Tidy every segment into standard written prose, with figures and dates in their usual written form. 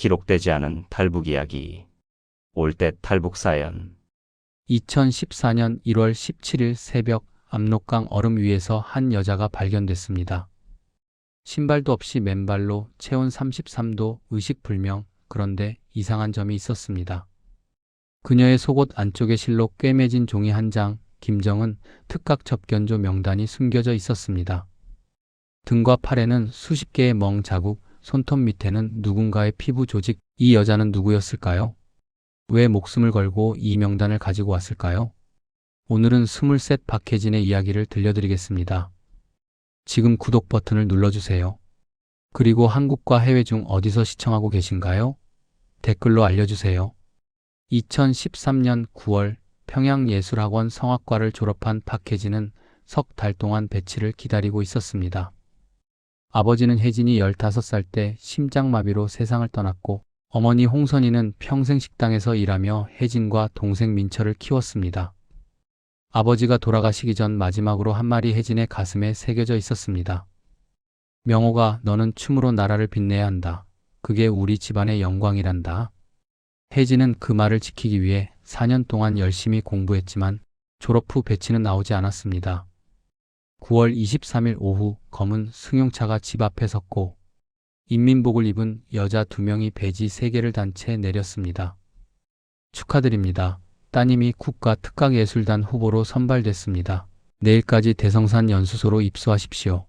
기록되지 않은 탈북 이야기. 올댓 탈북 사연. 2014년 1월 17일 새벽 압록강 얼음 위에서 한 여자가 발견됐습니다. 신발도 없이 맨발로 체온 33도, 의식불명. 그런데 이상한 점이 있었습니다. 그녀의 속옷 안쪽에 실로 꿰매진 종이 한 장, 김정은 특각 접견조 명단이 숨겨져 있었습니다. 등과 팔에는 수십 개의 멍 자국, 손톱 밑에는 누군가의 피부 조직. 이 여자는 누구였을까요? 왜 목숨을 걸고 이 명단을 가지고 왔을까요? 오늘은 23 박혜진의 이야기를 들려드리겠습니다. 지금 구독 버튼을 눌러주세요. 그리고 한국과 해외 중 어디서 시청하고 계신가요? 댓글로 알려주세요. 2013년 9월 평양예술학원 성악과를 졸업한 박혜진은 석 달 동안 배치를 기다리고 있었습니다. 아버지는 혜진이 15살 때 심장마비로 세상을 떠났고 어머니 홍선이는 평생 식당에서 일하며 혜진과 동생 민철을 키웠습니다. 아버지가 돌아가시기 전 마지막으로 한 말이 혜진의 가슴에 새겨져 있었습니다. 명호가 너는 춤으로 나라를 빛내야 한다. 그게 우리 집안의 영광이란다. 혜진은 그 말을 지키기 위해 4년 동안 열심히 공부했지만 졸업 후 배치는 나오지 않았습니다. 9월 23일 오후 검은 승용차가 집 앞에 섰고 인민복을 입은 여자 2명이 배지 3개를 단 채 내렸습니다. 축하드립니다. 따님이 국가특각예술단 후보로 선발됐습니다. 내일까지 대성산 연수소로 입소하십시오.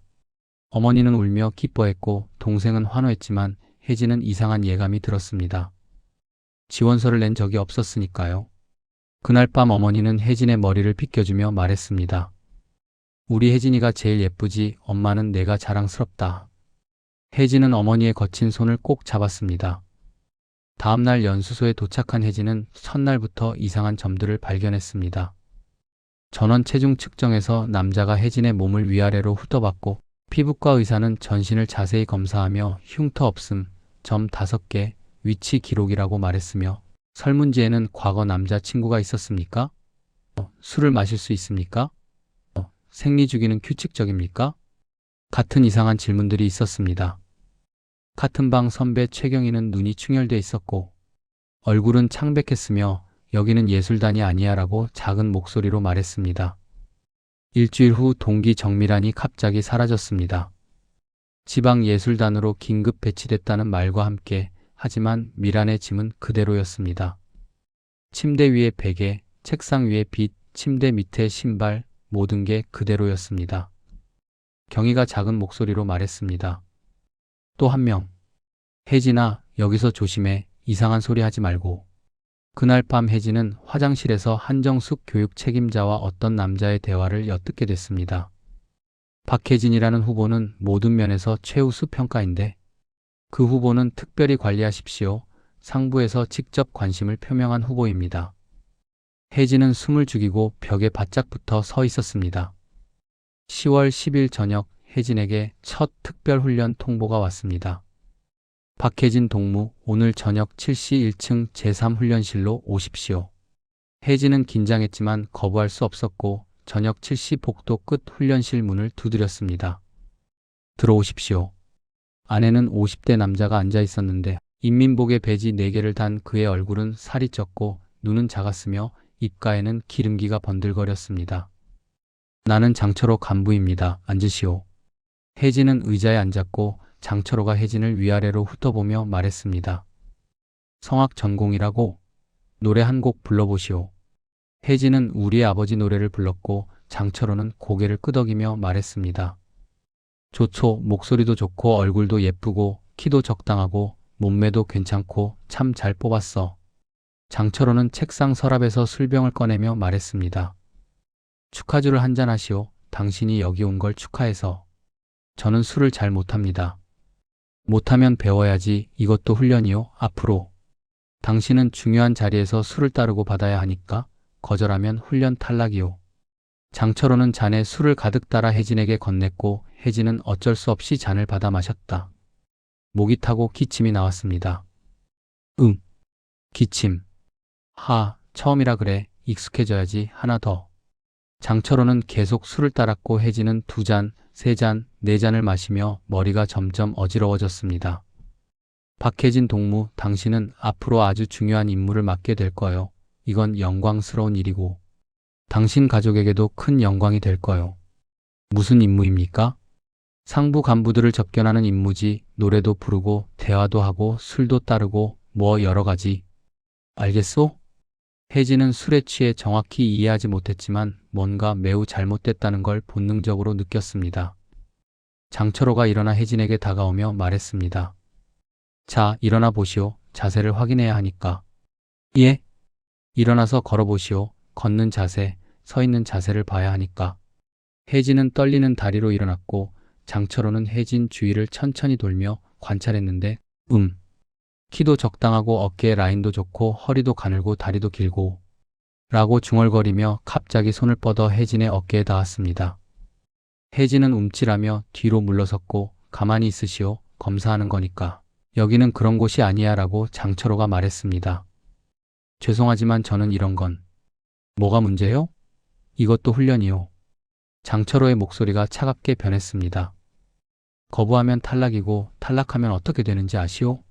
어머니는 울며 기뻐했고 동생은 환호했지만 혜진은 이상한 예감이 들었습니다. 지원서를 낸 적이 없었으니까요. 그날 밤 어머니는 혜진의 머리를 빗겨주며 말했습니다. 우리 혜진이가 제일 예쁘지. 엄마는 내가 자랑스럽다. 혜진은 어머니의 거친 손을 꼭 잡았습니다. 다음날 연수소에 도착한 혜진은 첫날부터 이상한 점들을 발견했습니다. 전원 체중 측정에서 남자가 혜진의 몸을 위아래로 훑어봤고 피부과 의사는 전신을 자세히 검사하며 흉터 없음, 점 5개, 위치 기록이라고 말했으며 설문지에는 과거 남자친구가 있었습니까? 술을 마실 수 있습니까? 생리주기는 규칙적입니까? 같은 이상한 질문들이 있었습니다. 같은 방 선배 최경희는 눈이 충혈돼 있었고 얼굴은 창백했으며 여기는 예술단이 아니야 라고 작은 목소리로 말했습니다. 일주일 후 동기 정미란이 갑자기 사라졌습니다. 지방예술단으로 긴급 배치됐다는 말과 함께 하지만 미란의 짐은 그대로였습니다. 침대 위에 베개, 책상 위에 빗, 침대 밑에 신발, 모든 게 그대로였습니다. 경희가 작은 목소리로 말했습니다. 또 한 명. 혜진아, 여기서 조심해. 이상한 소리 하지 말고. 그날 밤 혜진은 화장실에서 한정숙 교육 책임자와 어떤 남자의 대화를 엿듣게 됐습니다. 박혜진이라는 후보는 모든 면에서 최우수 평가인데 그 후보는 특별히 관리하십시오. 상부에서 직접 관심을 표명한 후보입니다. 혜진은 숨을 죽이고 벽에 바짝 붙어 서 있었습니다. 10월 10일 저녁 혜진에게 첫 특별훈련 통보가 왔습니다. 박혜진 동무, 오늘 저녁 7시 1층 제3훈련실로 오십시오. 혜진은 긴장했지만 거부할 수 없었고 저녁 7시 복도 끝 훈련실 문을 두드렸습니다. 들어오십시오. 안에는 50대 남자가 앉아 있었는데 인민복에 배지 4개를 단 그의 얼굴은 살이 쪘고 눈은 작았으며 입가에는 기름기가 번들거렸습니다. 나는 장철호 간부입니다. 앉으시오. 혜진은 의자에 앉았고 장철호가 혜진을 위아래로 훑어보며 말했습니다. 성악 전공이라고? 노래 한 곡 불러보시오. 혜진은 우리의 아버지 노래를 불렀고 장철호는 고개를 끄덕이며 말했습니다. 좋소. 목소리도 좋고 얼굴도 예쁘고 키도 적당하고 몸매도 괜찮고 참 잘 뽑았어. 장철호는 책상 서랍에서 술병을 꺼내며 말했습니다. 축하주를 한잔 하시오. 당신이 여기 온 걸 축하해서. 저는 술을 잘 못합니다. 못하면 배워야지. 이것도 훈련이요. 앞으로. 당신은 중요한 자리에서 술을 따르고 받아야 하니까 거절하면 훈련 탈락이요. 장철호는 잔에 술을 가득 따라 혜진에게 건넸고 혜진은 어쩔 수 없이 잔을 받아 마셨다. 목이 타고 기침이 나왔습니다. 기침. 처음이라 그래. 익숙해져야지. 하나 더. 장철호는 계속 술을 따랐고 혜진은 2잔, 3잔, 4잔을 마시며 머리가 점점 어지러워졌습니다. 박혜진 동무, 당신은 앞으로 아주 중요한 임무를 맡게 될 거예요. 이건 영광스러운 일이고 당신 가족에게도 큰 영광이 될 거예요. 무슨 임무입니까? 상부 간부들을 접견하는 임무지. 노래도 부르고 대화도 하고 술도 따르고 뭐 여러 가지. 알겠소? 혜진은 술에 취해 정확히 이해하지 못했지만 뭔가 매우 잘못됐다는 걸 본능적으로 느꼈습니다. 장철호가 일어나 혜진에게 다가오며 말했습니다. 자, 일어나 보시오. 자세를 확인해야 하니까. 예? 일어나서 걸어보시오. 걷는 자세, 서 있는 자세를 봐야 하니까. 혜진은 떨리는 다리로 일어났고 장철호는 혜진 주위를 천천히 돌며 관찰했는데 키도 적당하고 어깨 라인도 좋고 허리도 가늘고 다리도 길고 라고 중얼거리며 갑자기 손을 뻗어 혜진의 어깨에 닿았습니다. 혜진은 움찔하며 뒤로 물러섰고 가만히 있으시오. 검사하는 거니까. 여기는 그런 곳이 아니야 라고 장철호가 말했습니다. 죄송하지만 저는 이런 건. 뭐가 문제요? 이것도 훈련이요. 장철호의 목소리가 차갑게 변했습니다. 거부하면 탈락이고 탈락하면 어떻게 되는지 아시오?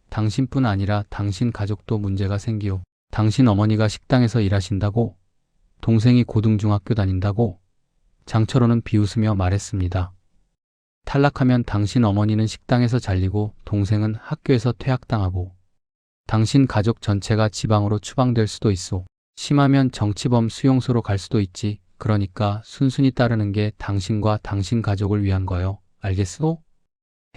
당신뿐 아니라 당신 가족도 문제가 생기오. 당신 어머니가 식당에서 일하신다고? 동생이 고등중학교 다닌다고? 장철호는 비웃으며 말했습니다. 탈락하면 당신 어머니는 식당에서 잘리고 동생은 학교에서 퇴학당하고 당신 가족 전체가 지방으로 추방될 수도 있소. 심하면 정치범 수용소로 갈 수도 있지. 그러니까 순순히 따르는 게 당신과 당신 가족을 위한 거요. 알겠소?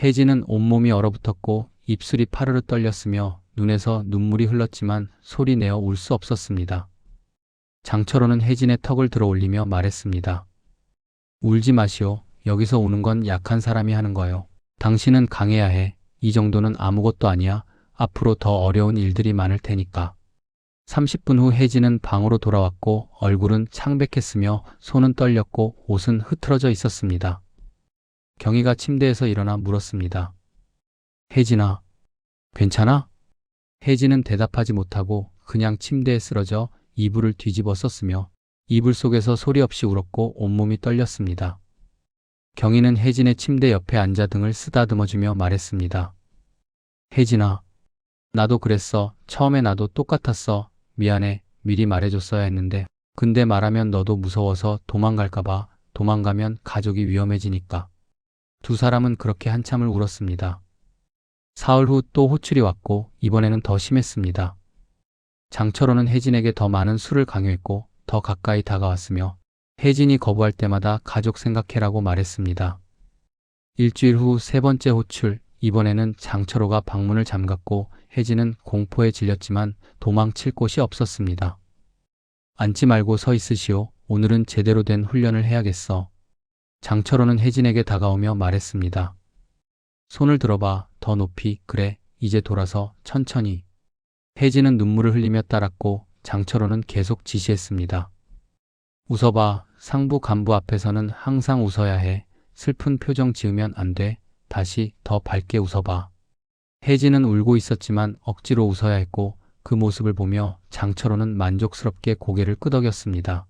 혜진은 온몸이 얼어붙었고 입술이 파르르 떨렸으며 눈에서 눈물이 흘렀지만 소리 내어 울 수 없었습니다. 장철호는 혜진의 턱을 들어 올리며 말했습니다. 울지 마시오. 여기서 우는 건 약한 사람이 하는 거요. 당신은 강해야 해. 이 정도는 아무것도 아니야. 앞으로 더 어려운 일들이 많을 테니까. 30분 후 혜진은 방으로 돌아왔고 얼굴은 창백했으며 손은 떨렸고 옷은 흐트러져 있었습니다. 경희가 침대에서 일어나 물었습니다. 혜진아, 괜찮아? 혜진은 대답하지 못하고 그냥 침대에 쓰러져 이불을 뒤집어 썼으며 이불 속에서 소리 없이 울었고 온몸이 떨렸습니다. 경희는 혜진의 침대 옆에 앉아 등을 쓰다듬어주며 말했습니다. 혜진아, 나도 그랬어. 처음에 나도 똑같았어. 미안해. 미리 말해줬어야 했는데. 근데 말하면 너도 무서워서 도망갈까봐. 도망가면 가족이 위험해지니까. 두 사람은 그렇게 한참을 울었습니다. 사흘 후 또 호출이 왔고 이번에는 더 심했습니다. 장철호는 혜진에게 더 많은 술을 강요했고 더 가까이 다가왔으며 혜진이 거부할 때마다 가족 생각해라고 말했습니다. 일주일 후 세 번째 호출, 이번에는 장철호가 방문을 잠갔고 혜진은 공포에 질렸지만 도망칠 곳이 없었습니다. 앉지 말고 서 있으시오. 오늘은 제대로 된 훈련을 해야겠어. 장철호는 혜진에게 다가오며 말했습니다. 손을 들어봐. 더 높이. 그래. 이제 돌아서 천천히. 혜진은 눈물을 흘리며 따랐고 장철호는 계속 지시했습니다. 웃어봐. 상부 간부 앞에서는 항상 웃어야 해. 슬픈 표정 지으면 안 돼. 다시 더 밝게 웃어봐. 혜진은 울고 있었지만 억지로 웃어야 했고 그 모습을 보며 장철호는 만족스럽게 고개를 끄덕였습니다.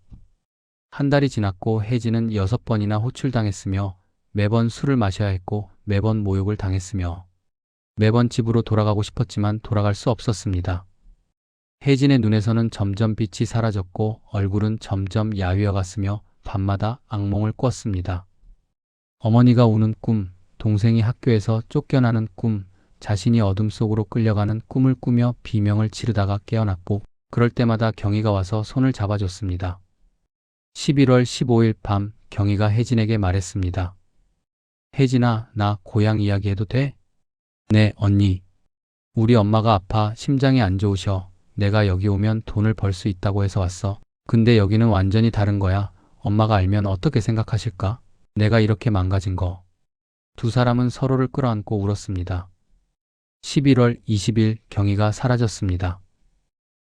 한 달이 지났고 혜진은 6번이나 호출당했으며 매번 술을 마셔야 했고 매번 모욕을 당했으며 매번 집으로 돌아가고 싶었지만 돌아갈 수 없었습니다. 혜진의 눈에서는 점점 빛이 사라졌고 얼굴은 점점 야위어갔으며 밤마다 악몽을 꿨습니다. 어머니가 우는 꿈, 동생이 학교에서 쫓겨나는 꿈, 자신이 어둠 속으로 끌려가는 꿈을 꾸며 비명을 지르다가 깨어났고 그럴 때마다 경희가 와서 손을 잡아줬습니다. 11월 15일 밤 경희가 혜진에게 말했습니다. 혜진아, 나 고향 이야기해도 돼? 네, 언니. 우리 엄마가 아파 심장이 안 좋으셔. 내가 여기 오면 돈을 벌 수 있다고 해서 왔어. 근데 여기는 완전히 다른 거야. 엄마가 알면 어떻게 생각하실까? 내가 이렇게 망가진 거. 두 사람은 서로를 끌어안고 울었습니다. 11월 20일 경희가 사라졌습니다.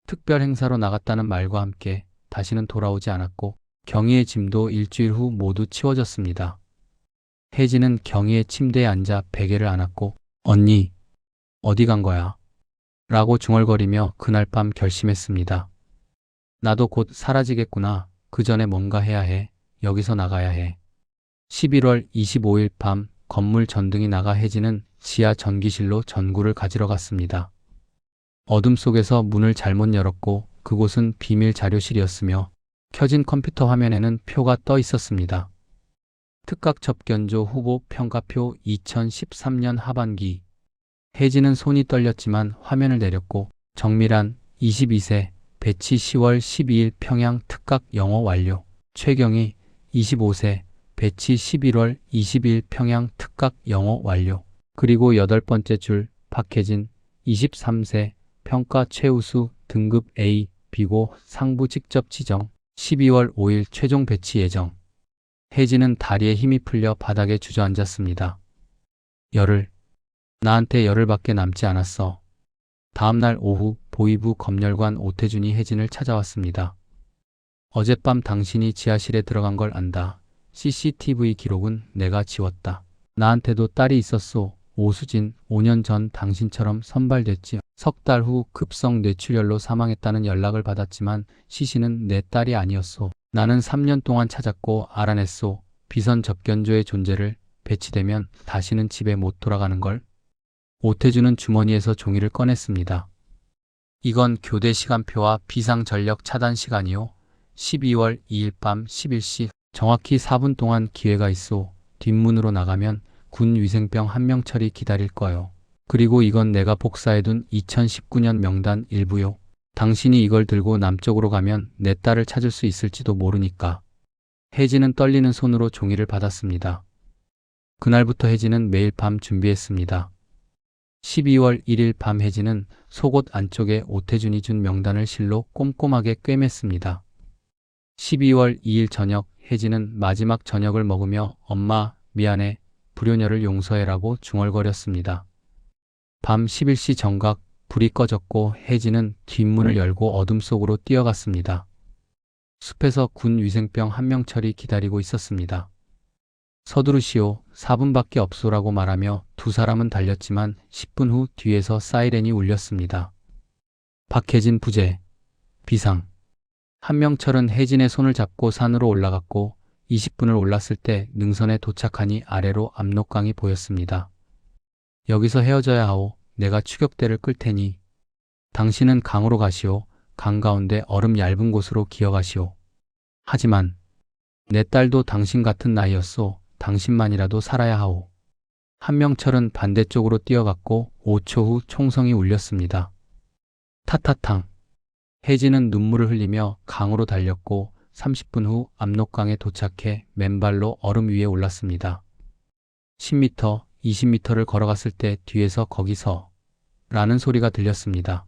특별 행사로 나갔다는 말과 함께 다시는 돌아오지 않았고 경희의 짐도 일주일 후 모두 치워졌습니다. 혜진은 경희의 침대에 앉아 베개를 안았고 언니, 어디 간 거야? 라고 중얼거리며 그날 밤 결심했습니다. 나도 곧 사라지겠구나. 그 전에 뭔가 해야 해. 여기서 나가야 해. 11월 25일 밤 건물 전등이 나가 혜진은 지하 전기실로 전구를 가지러 갔습니다. 어둠 속에서 문을 잘못 열었고 그곳은 비밀 자료실이었으며 켜진 컴퓨터 화면에는 표가 떠 있었습니다. 특각 접견조 후보 평가표 2013년 하반기. 혜진은 손이 떨렸지만 화면을 내렸고 정밀한 22세 배치 10월 12일 평양 특각 영어 완료. 최경희 25세 배치 11월 20일 평양 특각 영어 완료. 그리고 8번째 줄 박혜진 23세 평가 최우수 등급 A B고 상부 직접 지정 12월 5일 최종 배치 예정. 혜진은 다리에 힘이 풀려 바닥에 주저앉았습니다. 나한테 열흘밖에 남지 않았어. 다음날 오후 보이부 검열관 오태준이 혜진을 찾아왔습니다. 어젯밤 당신이 지하실에 들어간 걸 안다. CCTV 기록은 내가 지웠다. 나한테도 딸이 있었소. 오수진, 5년 전 당신처럼 선발됐지. 석 달 후 급성 뇌출혈로 사망했다는 연락을 받았지만 시신은 내 딸이 아니었소. 나는 3년 동안 찾았고 알아냈소. 비선 접견조의 존재를. 배치되면 다시는 집에 못 돌아가는 걸. 오태준은 주머니에서 종이를 꺼냈습니다. 이건 교대 시간표와 비상 전력 차단 시간이요. 12월 2일 밤 11시. 정확히 4분 동안 기회가 있소. 뒷문으로 나가면 군 위생병 한 명 처리 기다릴 거요. 그리고 이건 내가 복사해둔 2019년 명단 일부요. 당신이 이걸 들고 남쪽으로 가면 내 딸을 찾을 수 있을지도 모르니까. 혜진은 떨리는 손으로 종이를 받았습니다. 그날부터 혜진은 매일 밤 준비했습니다. 12월 1일 밤 혜진은 속옷 안쪽에 오태준이 준 명단을 실로 꼼꼼하게 꿰맸습니다. 12월 2일 저녁 혜진은 마지막 저녁을 먹으며 엄마 미안해 불효녀를 용서해라고 중얼거렸습니다. 밤 11시 정각 불이 꺼졌고 혜진은 뒷문을 열고 어둠 속으로 뛰어갔습니다. 숲에서 군 위생병 한 명 처리 기다리고 있었습니다. 서두르시오 4분밖에 없소라고 말하며 두 사람은 달렸지만 10분 후 뒤에서 사이렌이 울렸습니다. 박혜진 부재 비상. 한명철은 혜진의 손을 잡고 산으로 올라갔고 20분을 올랐을 때 능선에 도착하니 아래로 압록강이 보였습니다. 여기서 헤어져야 하오. 내가 추격대를 끌 테니. 당신은 강으로 가시오. 강 가운데 얼음 얇은 곳으로 기어가시오. 하지만 내 딸도 당신 같은 나이였소. 당신만이라도 살아야 하오. 한명철은 반대쪽으로 뛰어갔고 5초 후 총성이 울렸습니다. 타타탕. 혜진은 눈물을 흘리며 강으로 달렸고 30분 후 압록강에 도착해 맨발로 얼음 위에 올랐습니다. 10m, 20m를 걸어갔을 때 뒤에서 거기서 라는 소리가 들렸습니다.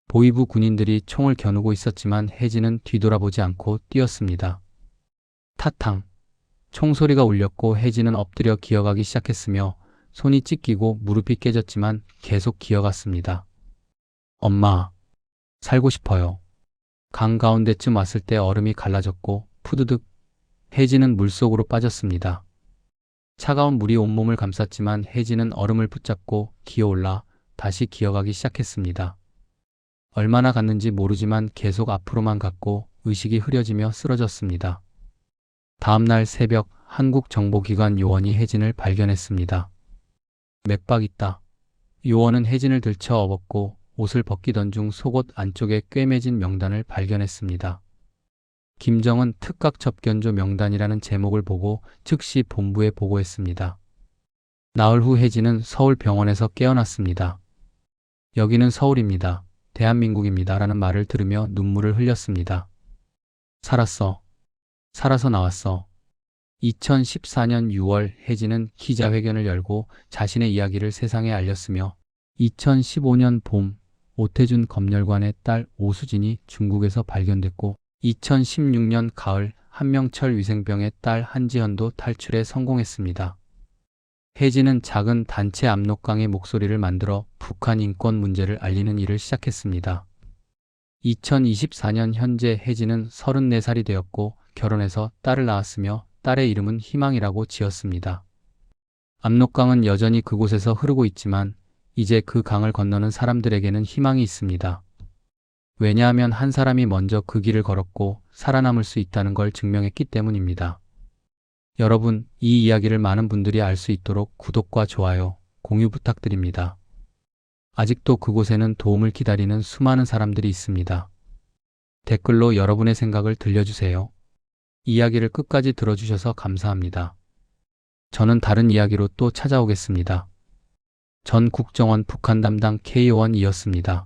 보이부 군인들이 총을 겨누고 있었지만 혜진은 뒤돌아보지 않고 뛰었습니다. 타탕. 총소리가 울렸고 혜진은 엎드려 기어가기 시작했으며 손이 찢기고 무릎이 깨졌지만 계속 기어갔습니다. 엄마, 살고 싶어요. 강 가운데쯤 왔을 때 얼음이 갈라졌고 푸드득 혜진은 물속으로 빠졌습니다. 차가운 물이 온몸을 감쌌지만 혜진은 얼음을 붙잡고 기어올라 다시 기어가기 시작했습니다. 얼마나 갔는지 모르지만 계속 앞으로만 갔고 의식이 흐려지며 쓰러졌습니다. 다음날 새벽 한국정보기관 요원이 혜진을 발견했습니다. 맥박 있다. 요원은 혜진을 들쳐 업었고 옷을 벗기던 중 속옷 안쪽에 꿰매진 명단을 발견했습니다. 김정은 특각 접견조 명단이라는 제목을 보고 즉시 본부에 보고했습니다. 나흘 후 혜진은 서울병원에서 깨어났습니다. 여기는 서울입니다. 대한민국입니다. 라는 말을 들으며 눈물을 흘렸습니다. 살았어. 살아서 나왔어. 2014년 6월 혜진은 기자회견을 열고 자신의 이야기를 세상에 알렸으며 2015년 봄 오태준 검열관의 딸 오수진이 중국에서 발견됐고 2016년 가을 한명철 위생병의 딸 한지연도 탈출에 성공했습니다. 혜진은 작은 단체 압록강의 목소리를 만들어 북한 인권 문제를 알리는 일을 시작했습니다. 2024년 현재 혜진은 34살이 되었고 결혼해서 딸을 낳았으며 딸의 이름은 희망이라고 지었습니다. 압록강은 여전히 그곳에서 흐르고 있지만 이제 그 강을 건너는 사람들에게는 희망이 있습니다. 왜냐하면 한 사람이 먼저 그 길을 걸었고 살아남을 수 있다는 걸 증명했기 때문입니다. 여러분, 이 이야기를 많은 분들이 알 수 있도록 구독과 좋아요, 공유 부탁드립니다. 아직도 그곳에는 도움을 기다리는 수많은 사람들이 있습니다. 댓글로 여러분의 생각을 들려주세요. 이야기를 끝까지 들어주셔서 감사합니다. 저는 다른 이야기로 또 찾아오겠습니다. 전 국정원 북한 담당 K1이었습니다.